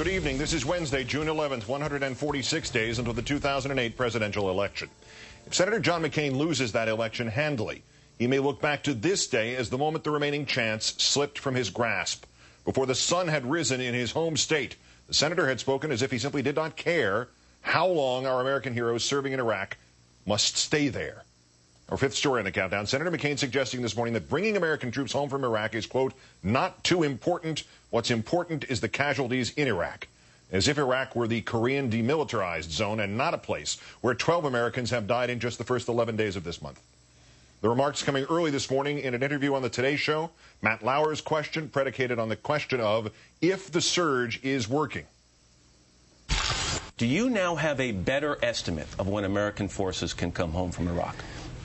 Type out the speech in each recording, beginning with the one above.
Good evening. This is Wednesday, June 11th, 146 days until the 2008 presidential election. If Senator John McCain loses that election handily, he may look back to this day as the moment the remaining chance slipped from his grasp. Before the sun had risen in his home state, the senator had spoken as if he simply did not care how long our American heroes serving in Iraq must stay there. Our fifth story on the countdown, Senator McCain suggesting this morning that bringing American troops home from Iraq is, quote, not too important. What's important is the casualties in Iraq. As if Iraq were the Korean demilitarized zone and not a place where 12 Americans have died in just the first 11 days of this month. The remarks coming early this morning in an interview on the Today Show. Matt Lauer's question predicated on the question of if the surge is working. Do you now have a better estimate of when American forces can come home from Iraq?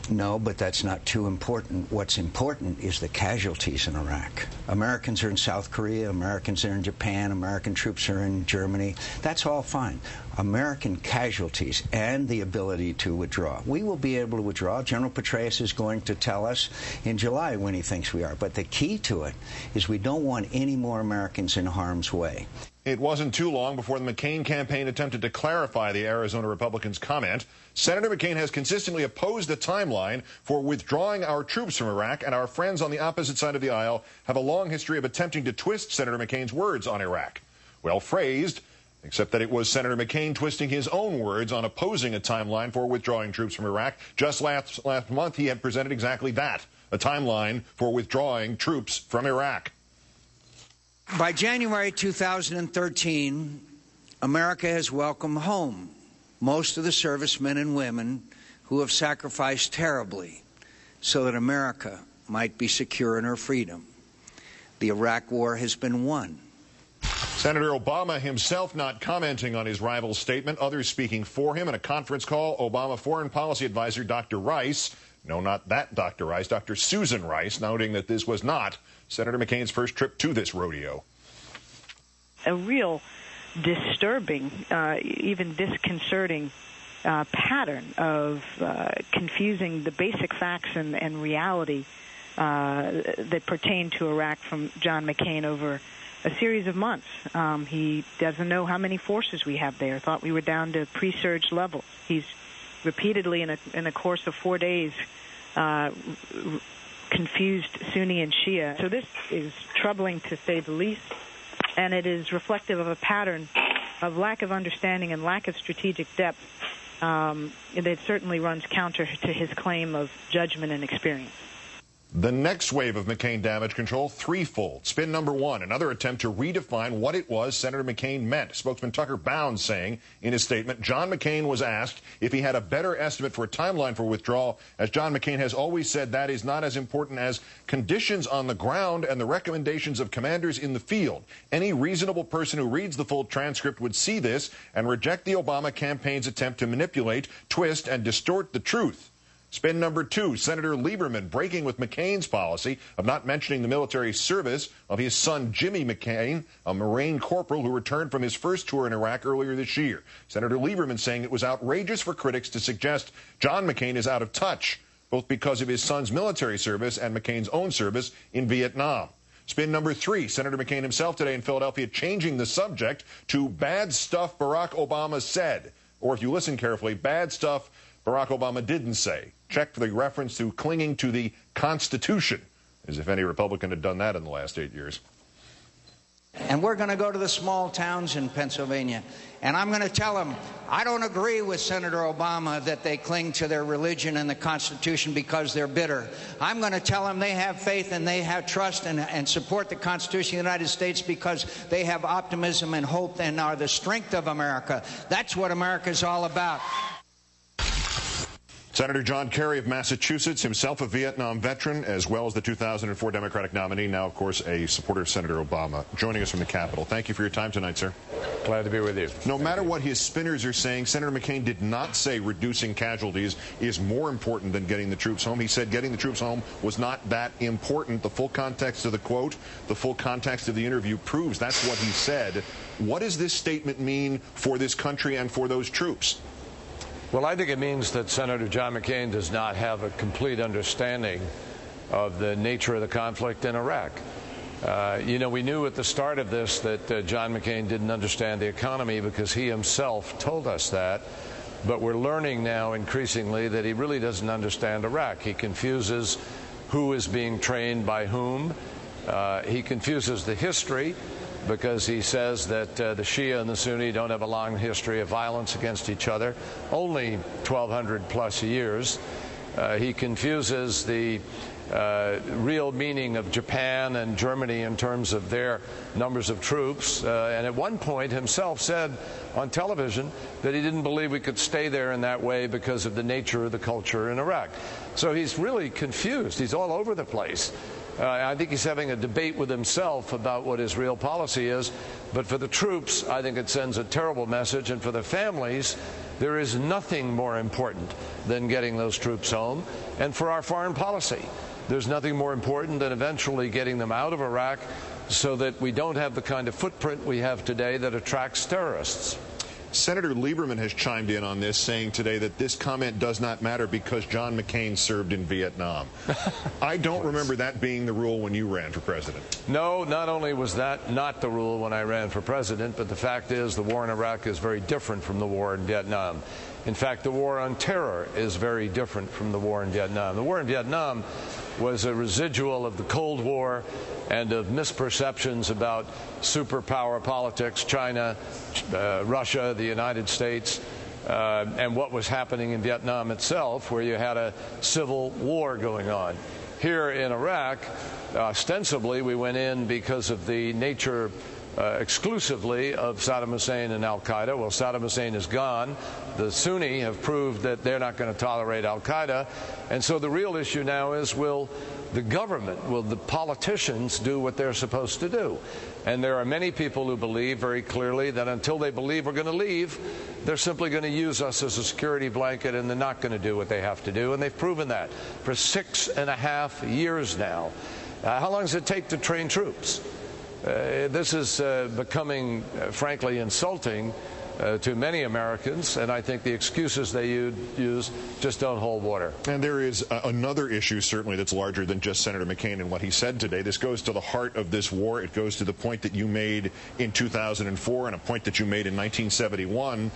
No, but that's not too important. What's important is the casualties in Iraq. Americans are in South Korea, Americans are in Japan, American troops are in Germany. That's all fine. American casualties and the ability to withdraw. We will be able to withdraw. General Petraeus is going to tell us in July when he thinks we are. But the key to it is we don't want any more Americans in harm's way. It wasn't too long before the McCain campaign attempted to clarify the Arizona Republicans' comment. Senator McCain has consistently opposed the timeline for withdrawing our troops from Iraq, and our friends on the opposite side of the aisle have a long history of attempting to twist Senator McCain's words on Iraq. Well phrased, except that it was Senator McCain twisting his own words on opposing a timeline for withdrawing troops from Iraq. Just last month, he had presented exactly that, a timeline for withdrawing troops from Iraq. By January 2013, America has welcomed home most of the servicemen and women who have sacrificed terribly so that America might be secure in her freedom. The Iraq War has been won. Senator Obama himself not commenting on his rival's statement, others speaking for him. In a conference call, Obama foreign policy advisor Dr. Rice, no, not that Dr. Rice, Dr. Susan Rice, noting that this was not Senator McCain's first trip to this rodeo. A real disturbing, even disconcerting pattern of confusing the basic facts and reality that pertain to Iraq from John McCain over a series of months. He doesn't know how many forces we have there, thought we were down to pre-surge levels. He's repeatedly, in a course of 4 days, confused Sunni and Shia. So this is troubling, to say the least, and it is reflective of a pattern of lack of understanding and lack of strategic depth that certainly runs counter to his claim of judgment and experience. The next wave of McCain damage control, threefold. Spin number one, another attempt to redefine what it was Senator McCain meant. Spokesman Tucker Bounds saying in his statement, John McCain was asked if he had a better estimate for a timeline for withdrawal. As John McCain has always said, that is not as important as conditions on the ground and the recommendations of commanders in the field. Any reasonable person who reads the full transcript would see this and reject the Obama campaign's attempt to manipulate, twist, and distort the truth. Spin number two, Senator Lieberman breaking with McCain's policy of not mentioning the military service of his son Jimmy McCain, a Marine corporal who returned from his first tour in Iraq earlier this year. Senator Lieberman saying it was outrageous for critics to suggest John McCain is out of touch, both because of his son's military service and McCain's own service in Vietnam. Spin number three, Senator McCain himself today in Philadelphia changing the subject to bad stuff Barack Obama said. Or if you listen carefully, bad stuff Barack Obama didn't say. Check for the reference to clinging to the Constitution, as if any Republican had done that in the last 8 years. And we're going to go to the small towns in Pennsylvania, and I'm going to tell them, I don't agree with Senator Obama that they cling to their religion and the Constitution because they're bitter. I'm going to tell them they have faith and they have trust and support the Constitution of the United States because they have optimism and hope and are the strength of America. That's what America's all about. Senator John Kerry of Massachusetts, himself a Vietnam veteran, as well as the 2004 Democratic nominee, now, of course, a supporter of Senator Obama, joining us from the Capitol. Thank you for your time tonight, sir. Glad to be with you. No matter what his spinners are saying, Senator McCain did not say reducing casualties is more important than getting the troops home. He said getting the troops home was not that important. The full context of the quote, the full context of the interview proves that's what he said. What does this statement mean for this country and for those troops? Well, I think it means that Senator John McCain does not have a complete understanding of the nature of the conflict in Iraq. You know, we knew at the start of this that John McCain didn't understand the economy because he himself told us that. But we're learning now increasingly that he really doesn't understand Iraq. He confuses who is being trained by whom. He confuses the history because he says that the Shia and the Sunni don't have a long history of violence against each other, only 1,200 plus years. He confuses the real meaning of Japan and Germany in terms of their numbers of troops, and at one point himself said on television that he didn't believe we could stay there in that way because of the nature of the culture in Iraq. So he's really confused. He's all over the place. I think he's having a debate with himself about what his real policy is. But for the troops, I think it sends a terrible message. And for the families, there is nothing more important than getting those troops home. And for our foreign policy, there's nothing more important than eventually getting them out of Iraq so that we don't have the kind of footprint we have today that attracts terrorists. Senator Lieberman has chimed in on this, saying today that this comment does not matter because John McCain served in Vietnam. I don't remember that being the rule when you ran for president. No, not only was that not the rule when I ran for president, but the fact is the war in Iraq is very different from the war in Vietnam. In fact, the war on terror is very different from the war in Vietnam. The war in Vietnam was a residual of the Cold War and of misperceptions about superpower politics, China, Russia, the United States, and what was happening in Vietnam itself, where you had a civil war going on. Here in Iraq, ostensibly, we went in because of the nature exclusively of Saddam Hussein and al-Qaeda. Well, Saddam Hussein is gone. The Sunni have proved that they're not going to tolerate al-Qaeda. And so the real issue now is, will the government, will the politicians do what they're supposed to do? And there are many people who believe very clearly that until they believe we're going to leave, they're simply going to use us as a security blanket, and they're not going to do what they have to do. And they've proven that for 6.5 years now. How long does it take to train troops? This is becoming, frankly, insulting to many Americans, and I think the excuses they use just don't hold water. And there is another issue, certainly, that's larger than just Senator McCain and what he said today. This goes to the heart of this war. It goes to the point that you made in 2004 and a point that you made in 1971.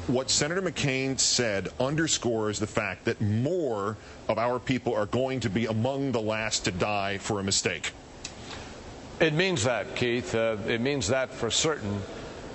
What Senator McCain said underscores the fact that more of our people are going to be among the last to die for a mistake. It means that, Keith. It means that for certain.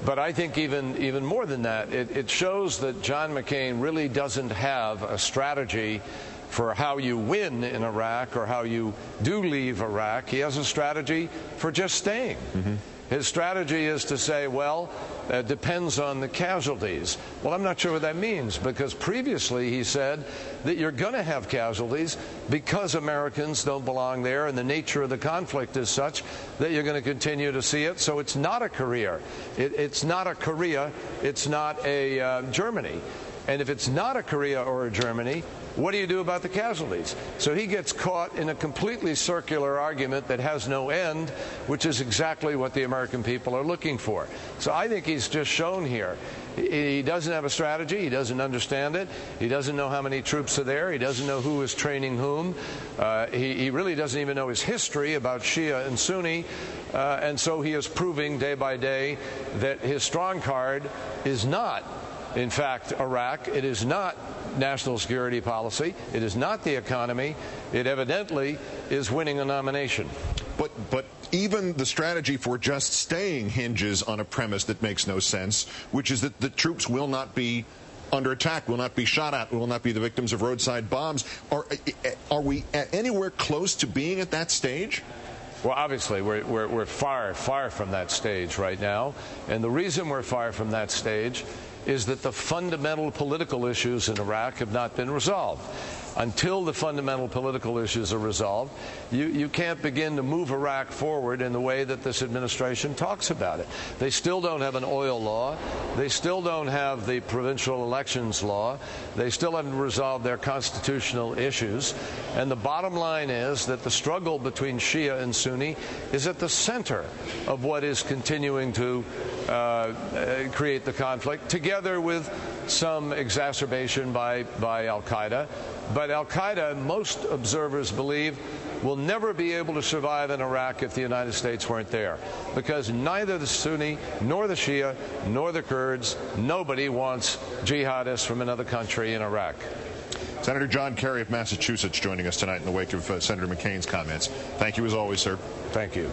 But I think even more than that, it shows that John McCain really doesn't have a strategy for how you win in Iraq or how you do leave Iraq. He has a strategy for just staying. Mm-hmm. His strategy is to say, well, it depends on the casualties. Well, I'm not sure what that means, because previously he said that you're going to have casualties because Americans don't belong there and the nature of the conflict is such that you're going to continue to see it. So it's not a Korea. It's not a Korea. It's not a Germany. And if it's not a Korea or a Germany, what do you do about the casualties? So he gets caught in a completely circular argument that has no end, which is exactly what the American people are looking for. So I think he's just shown here. He doesn't have a strategy. He doesn't understand it. He doesn't know how many troops are there. He doesn't know who is training whom. He really doesn't even know his history about Shia and Sunni. And so he is proving day by day that his strong card is not, in fact, Iraq. It is not national security policy. It is not the economy. It evidently is winning a nomination. But even the strategy for just staying hinges on a premise that makes no sense, which is that the troops will not be under attack, will not be shot at, will not be the victims of roadside bombs. Are we anywhere close to being at that stage? Well, obviously, we're far, far from that stage right now. And the reason we're far from that stage is that the fundamental political issues in Iraq have not been resolved. Until the fundamental political issues are resolved, you can't begin to move Iraq forward in the way that this administration talks about it. They still don't have an oil law. They still don't have the provincial elections law. They still haven't resolved their constitutional issues. And the bottom line is that the struggle between Shia and Sunni is at the center of what is continuing to create the conflict, together with some exacerbation by al-Qaeda. But al-Qaeda, most observers believe, will never be able to survive in Iraq if the United States weren't there, because neither the Sunni nor the Shia nor the Kurds, nobody wants jihadists from another country in Iraq. Senator John Kerry of Massachusetts joining us tonight in the wake of Senator McCain's comments. Thank you as always, sir. Thank you.